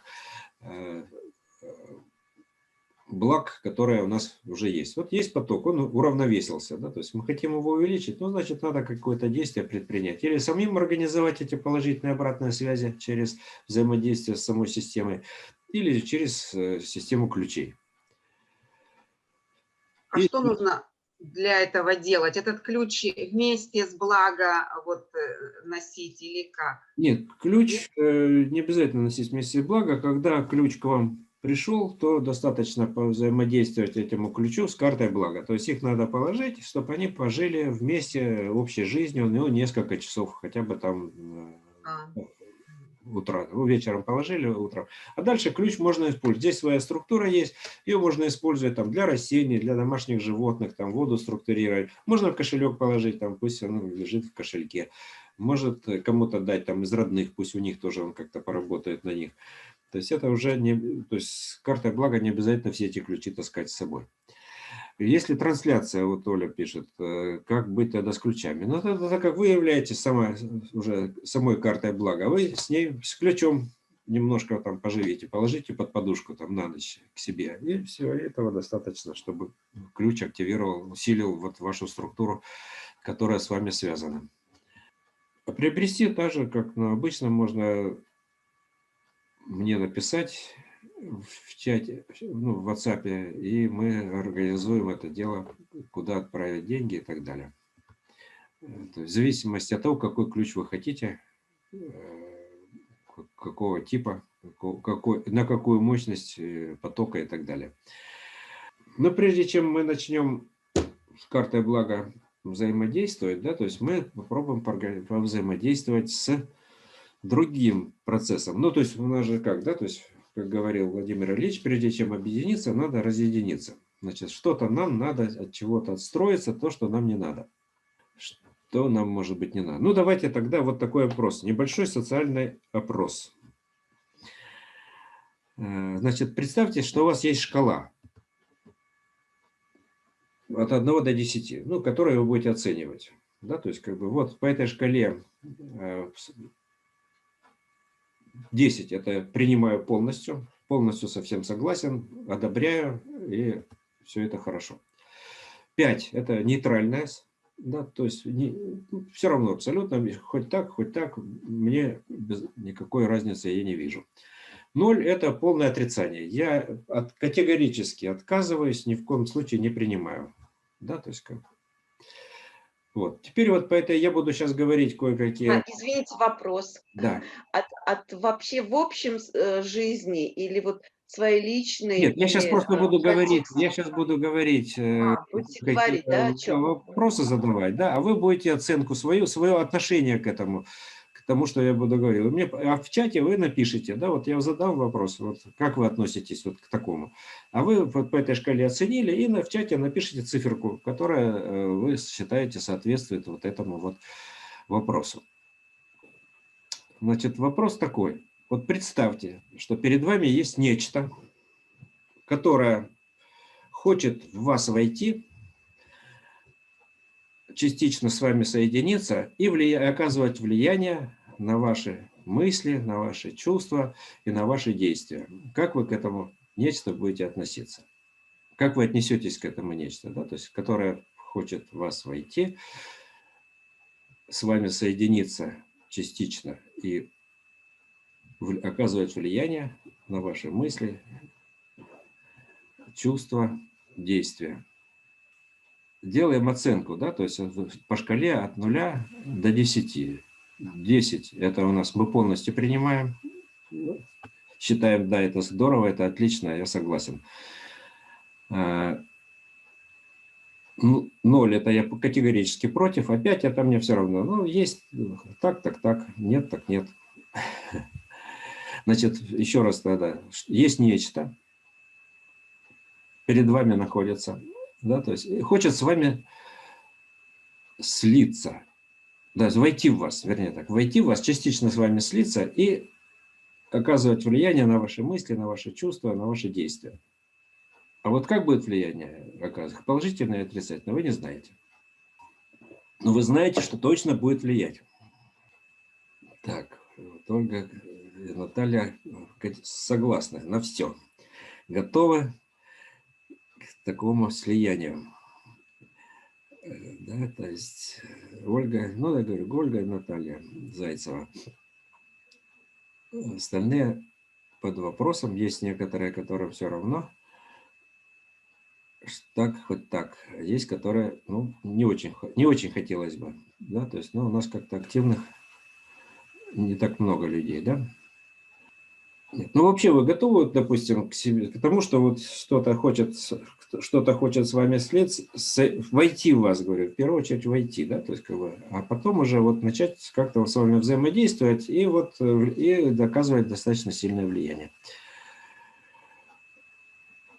благ, которые у нас уже есть. Вот есть поток, он уравновесился, да, то есть мы хотим его увеличить, значит, надо какое-то действие предпринять. Или самим организовать эти положительные обратные связи через взаимодействие с самой системой, или через систему ключей. А что нужно для этого делать? Этот ключ вместе с благо носить или как? Нет, ключ не обязательно носить вместе с благо. Когда ключ к вам пришел, то достаточно взаимодействовать этому ключу с картой блага. То есть их надо положить, чтобы они пожили вместе общей жизнью, несколько часов, хотя бы там утра. Вечером положили, утром. А дальше ключ можно использовать. Здесь своя структура есть, ее можно использовать там для растений, для домашних животных, там воду структурировать. Можно в кошелек положить, там пусть он лежит в кошельке. Может кому-то дать там из родных, пусть у них тоже он как-то поработает на них. То есть это уже не, то есть с картой блага не обязательно все эти ключи таскать с собой. Если трансляция, вот Оля пишет, как быть тогда с ключами? Ну, это как вы являетесь уже самой картой блага, вы с ней, с ключом немножко там поживите, положите под подушку там на ночь к себе, и все, этого достаточно, чтобы ключ активировал, усилил вот вашу структуру, которая с вами связана. А приобрести так же, как обычно, можно мне написать в чате, в WhatsApp, и мы организуем это дело, куда отправить деньги и так далее. То есть в зависимости от того, какой ключ вы хотите, какого типа, на какую мощность потока и так далее. Но прежде чем мы начнем с картой блага взаимодействовать, да, то есть мы попробуем взаимодействовать с другим процессом. То есть у нас же как, да, то есть, как говорил Владимир Ильич, прежде чем объединиться, надо разъединиться. Значит, что-то нам надо от чего-то отстроиться, то, что нам не надо. Что нам, может быть, не надо. Давайте тогда вот такой опрос. Небольшой социальный опрос. Значит, представьте, что у вас есть шкала от 1 до 10, которую вы будете оценивать. Да, то есть, вот по этой шкале 10 это принимаю полностью полностью совсем согласен, одобряю, и все это хорошо. 5 – это нейтральная, да, то есть все равно абсолютно, хоть так, мне без никакой разницы я не вижу. 0 – это полное отрицание. Я категорически отказываюсь, ни в коем случае не принимаю. Да, то есть как. Вот. Теперь вот по этой я буду сейчас говорить кое-какие. Извините, вопрос. Да. От вообще в общем жизни или вот своей личной, Нет, я сейчас или просто буду говорить, контексте? какие Будете говорить, да, о чем? вопросы задавать, да, а вы будете оценку свое отношение к этому, к тому, что я буду говорить. А в чате вы напишите, да, вот я задам вопрос, вот как вы относитесь вот к такому. А вы вот по этой шкале оценили и в чате напишите циферку, которая вы считаете соответствует вот этому вот вопросу. Значит, вопрос такой. Вот представьте, что перед вами есть нечто, которое хочет в вас войти, частично с вами соединиться и оказывать влияние на ваши мысли, на ваши чувства и на ваши действия. Как вы к этому нечто будете относиться? Как вы отнесетесь к этому нечто, да? То есть, которое хочет в вас войти, с вами соединиться частично и оказывать влияние на ваши мысли, чувства, действия. Делаем оценку, да, то есть по шкале от 0 до 10. 10 – это у нас мы полностью принимаем, считаем, да, это здорово, это отлично, я согласен. 0 – это я категорически против, а 5 – это мне все равно. Ну, есть так, нет, так нет. Значит, еще раз тогда, есть нечто, перед вами находится, да, то есть хочет с вами слиться, да, войти в вас, вернее так, войти в вас, частично с вами слиться и оказывать влияние на ваши мысли, на ваши чувства, на ваши действия. А вот как будет влияние оказывать, положительное и отрицательное, вы не знаете. Но вы знаете, что точно будет влиять. Так, вот Ольга и Наталья согласны на все. Готовы к такому слиянию. Да, то есть Ольга, ну, я говорю, Ольга и Наталья Зайцева. Остальные под вопросом. Есть некоторые, которым все равно. Так, хоть так. Есть, которые, ну, не очень хотелось бы. Да, то есть, ну, у нас как-то активных не так много людей, да? Нет. Ну, вообще, вы готовы, допустим, к себе, к тому, что вот что-то хочет с вами войти в вас, говорю, в первую очередь войти, да, то есть, как бы, а потом уже вот начать как-то с вами взаимодействовать и вот и доказывать достаточно сильное влияние.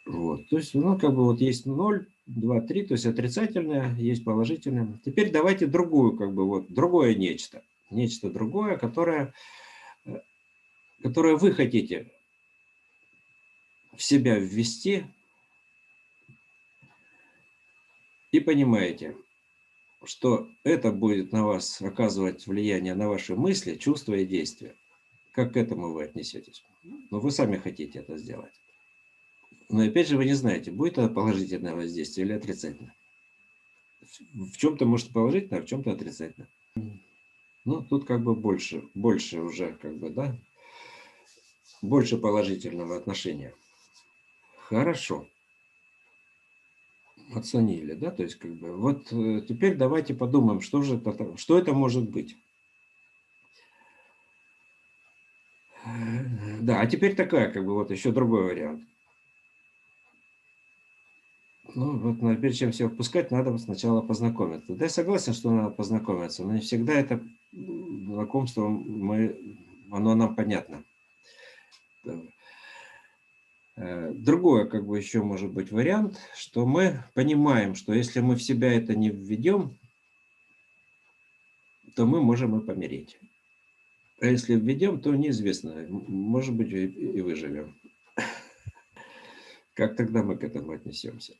Вот, то есть, ну, как бы вот есть 0, 2, 3, то есть отрицательное, есть положительное. Теперь давайте другую, как бы вот, другое нечто. Нечто другое, которое вы хотите в себя ввести и понимаете, что это будет на вас оказывать влияние на ваши мысли, чувства и действия. Как к этому вы отнесетесь? Ну, вы сами хотите это сделать. Но опять же вы не знаете, будет это положительное воздействие или отрицательное. В чем-то может положительное, а в чем-то отрицательное. Ну, тут как бы больше уже, как бы, да, больше положительного отношения. Хорошо. Оценили, да, то есть, как бы, вот теперь давайте подумаем, что это может быть. Да, а теперь такая, как бы, вот еще другой вариант. Ну, вот перед чем всех впускать, надо сначала познакомиться. Да, я согласен, что надо познакомиться, но не всегда это знакомство, оно нам понятно. Другое, как бы, еще может быть вариант, что мы понимаем, что если мы в себя это не введем, то мы можем и помереть. А если введем, то неизвестно, может быть, и выживем. Как тогда мы к этому отнесемся?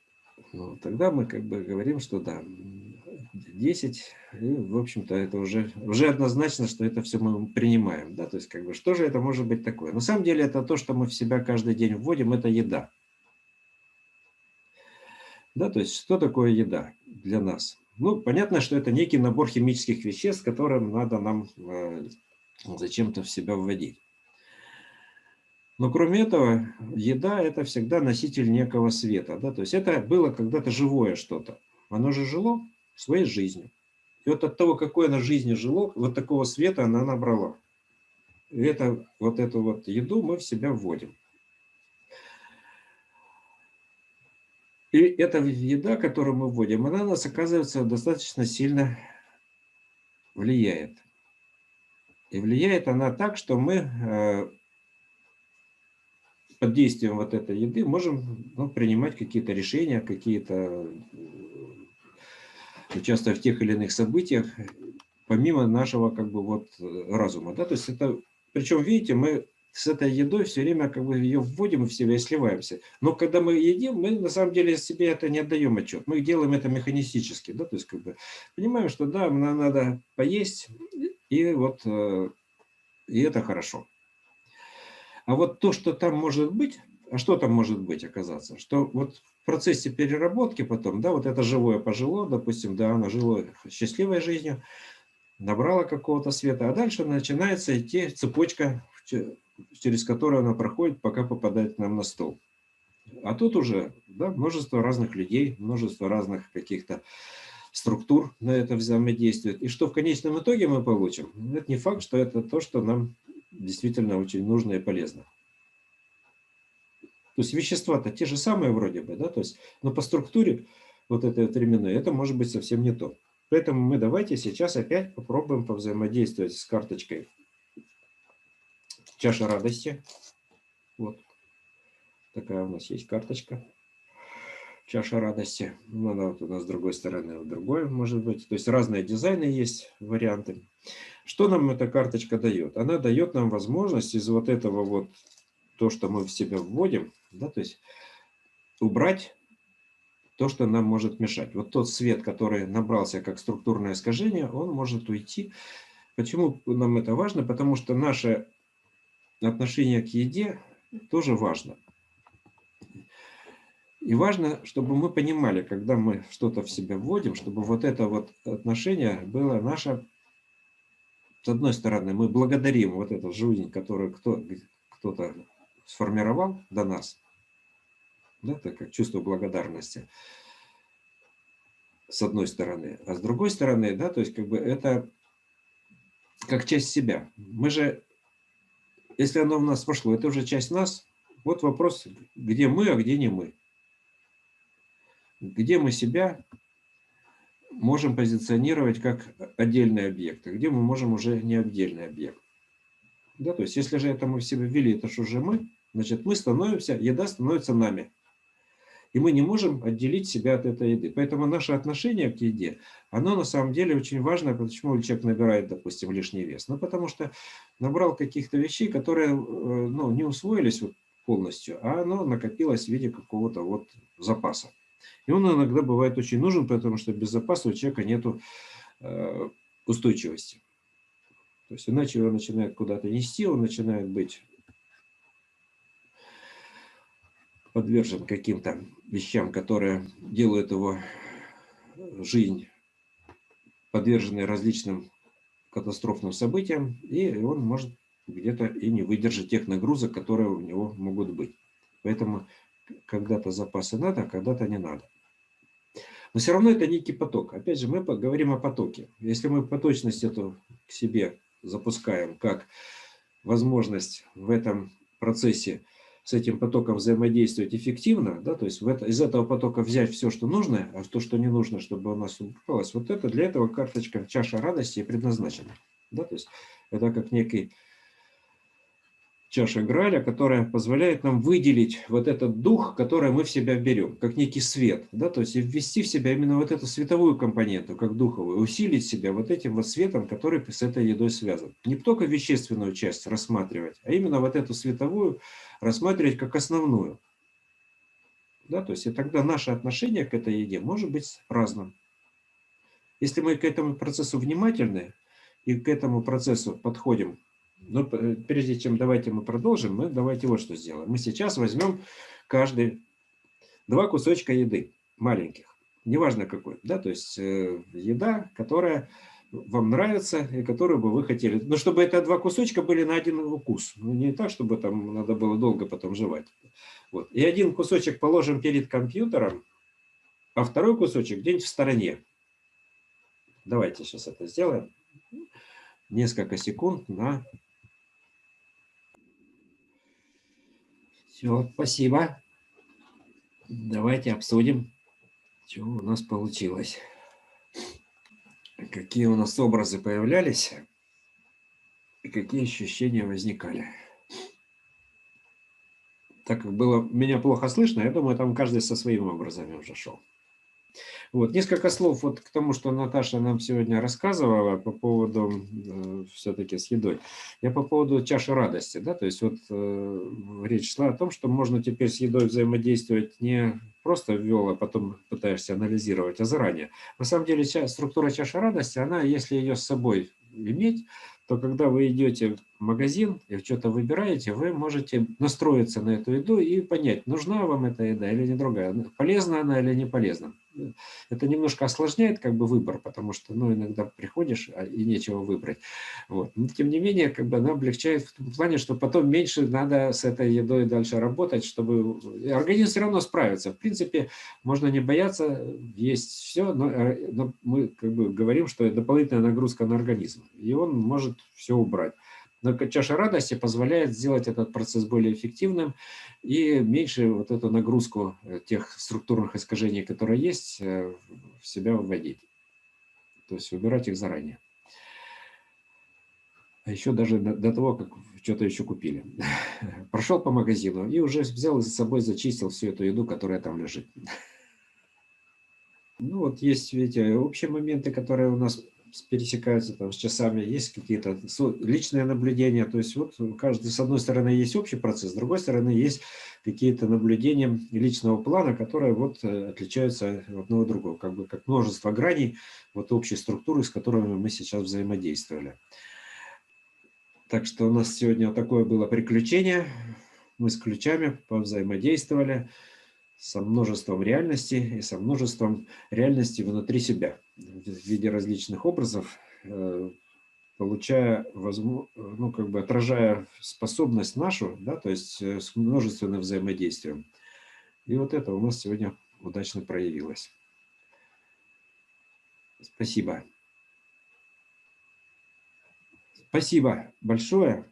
Ну, тогда мы как бы говорим, что да, 10, и, в общем-то, это уже однозначно, что это все мы принимаем, да, то есть, как бы, что же это может быть такое? На самом деле, это то, что мы в себя каждый день вводим, это еда. Да, то есть, что такое еда для нас? Ну, понятно, что это некий набор химических веществ, которым надо нам зачем-то в себя вводить. Но кроме этого, еда – это всегда носитель некого света, да, то есть это было когда-то живое что-то. Оно же жило своей жизнью. И вот от того, какой оно жизнью жило, вот такого света она набрала. И это, вот эту вот еду мы в себя вводим. И эта еда, которую мы вводим, она нас, оказывается, достаточно сильно влияет. И влияет она так, что мы под действием вот этой еды можем, ну, принимать какие-то решения, какие-то участвуя в тех или иных событиях, помимо нашего как бы вот разума, да, то есть это, причем, видите, мы с этой едой все время как бы ее вводим в себя и сливаемся. Но когда мы едим, мы на самом деле себе это не отдаем отчет. Мы делаем это механистически, да, то есть как бы понимаем, что да, нам надо поесть, и вот и это хорошо. А вот то, что там может быть, а что там может быть оказаться? Что вот в процессе переработки потом, да, вот это живое пожило, допустим, да, оно жило счастливой жизнью, набрало какого-то света, а дальше начинается идти цепочка, через которую она проходит, пока попадает к нам на стол. А тут уже, да, множество разных людей, множество разных каких-то структур на это взаимодействует. И что в конечном итоге мы получим, это не факт, что это то, что нам действительно очень нужно и полезно. То есть вещества-то те же самые вроде бы, да, то есть, но по структуре вот этой вот временной это может быть совсем не то. Поэтому мы давайте сейчас опять попробуем повзаимодействовать с карточкой чаша радости. Вот такая у нас есть карточка. Чаша радости. Ну, она вот у нас с другой стороны, вот другой может быть. То есть разные дизайны есть, варианты. Что нам эта карточка дает? Она дает нам возможность из вот этого вот, то, что мы в себя вводим, да, то есть убрать то, что нам может мешать. Вот тот свет, который набрался как структурное искажение, он может уйти. Почему нам это важно? Потому что наше отношение к еде тоже важно. И важно, чтобы мы понимали, когда мы что-то в себя вводим, чтобы вот это вот отношение было наше, с одной стороны, мы благодарим вот эту жизнь, которую кто-то сформировал до нас, да, так как чувство благодарности, с одной стороны. А с другой стороны, да, то есть как бы это как часть себя. Мы же, если оно в нас пошло, это уже часть нас. Вот вопрос, где мы, а где не мы. Где мы себя можем позиционировать как отдельный объект, а где мы можем уже не отдельный объект. Да, то есть, если же это мы в себя ввели, это что же мы, значит, мы становимся, еда становится нами. И мы не можем отделить себя от этой еды. Поэтому наше отношение к еде, оно на самом деле очень важно. Почему человек набирает, допустим, лишний вес? Ну, потому что набрал каких-то вещей, которые ну, не усвоились вот полностью, а оно накопилось в виде какого-то вот запаса. И он иногда бывает очень нужен, потому что без запаса у человека нет устойчивости. То есть иначе его начинает куда-то нести, он начинает быть подвержен каким-то вещам, которые делают его жизнь подверженной различным катастрофным событиям, и он может где-то и не выдержать тех нагрузок, которые у него могут быть. Поэтому когда-то запасы надо, а когда-то не надо. Но все равно это некий поток. Опять же, мы говорим о потоке. Если мы поточность эту к себе запускаем как возможность в этом процессе с этим потоком взаимодействовать эффективно, да, то есть из этого потока взять все, что нужно, а то, что не нужно, чтобы у нас убралось, вот это для этого карточка чаша радости и предназначена. Да, то есть это как некий чаша Граля, которая позволяет нам выделить вот этот дух, который мы в себя берем, как некий свет, да, то есть и ввести в себя именно вот эту световую компоненту, как духовую, усилить себя вот этим вот светом, который с этой едой связан. Не только вещественную часть рассматривать, а именно вот эту световую рассматривать как основную. Да, то есть и тогда наше отношение к этой еде может быть разным. Если мы к этому процессу внимательны и к этому процессу подходим, но прежде чем давайте мы продолжим, мы давайте вот что сделаем. Мы сейчас возьмем каждый 2 кусочка еды маленьких, неважно какой, да, то есть еда, которая вам нравится и которую бы вы хотели. Но чтобы это 2 кусочка были на один укус. Ну, не так, чтобы там надо было долго потом жевать. Вот. И один кусочек положим перед компьютером, а второй кусочек где-нибудь в стороне. Давайте сейчас это сделаем. Несколько секунд на... Все, спасибо. Давайте обсудим, что у нас получилось. Какие у нас образы появлялись и какие ощущения возникали. Так как было меня плохо слышно, я думаю, там каждый со своими образами уже шел. Вот, несколько слов вот к тому, что Наташа нам сегодня рассказывала по поводу все-таки с едой. Я по поводу чаши радости, да, то есть вот речь шла о том, что можно теперь с едой взаимодействовать не просто ввел, а потом пытаешься анализировать, а заранее. На самом деле структура чаши радости, она, если ее с собой иметь, то когда вы идете в магазин и что-то выбираете, вы можете настроиться на эту еду и понять, нужна вам эта еда или не другая, полезна она или не полезна. Это немножко осложняет как бы выбор, потому что, ну, иногда приходишь и нечего выбрать. Вот. Но, тем не менее, как бы она облегчает в том плане, что потом меньше надо с этой едой дальше работать, чтобы организм все равно справится. В принципе, можно не бояться есть все, но мы как бы говорим, что это дополнительная нагрузка на организм, и он может все убрать. Но чаша радости позволяет сделать этот процесс более эффективным и меньше вот эту нагрузку тех структурных искажений, которые есть, в себя выводить. То есть убирать их заранее. А еще даже до того, как что-то еще купили. Прошел по магазину и уже взял и за собой зачистил всю эту еду, которая там лежит. Ну вот есть, видите, общие моменты, которые у нас пересекаются там с часами, есть какие-то личные наблюдения, то есть вот каждый, с одной стороны, есть общий процесс, с другой стороны, есть какие-то наблюдения личного плана, которые вот отличаются от одного от другого, как бы как множество граней вот общей структуры, с которыми мы сейчас взаимодействовали. Так что у нас сегодня вот такое было приключение, мы с ключами повзаимодействовали со множеством реальностей и со множеством реальностей внутри себя в виде различных образов, получая, ну, как бы отражая способность нашу, да, то есть с множественным взаимодействием. И вот это у нас сегодня удачно проявилось. Спасибо. Спасибо большое.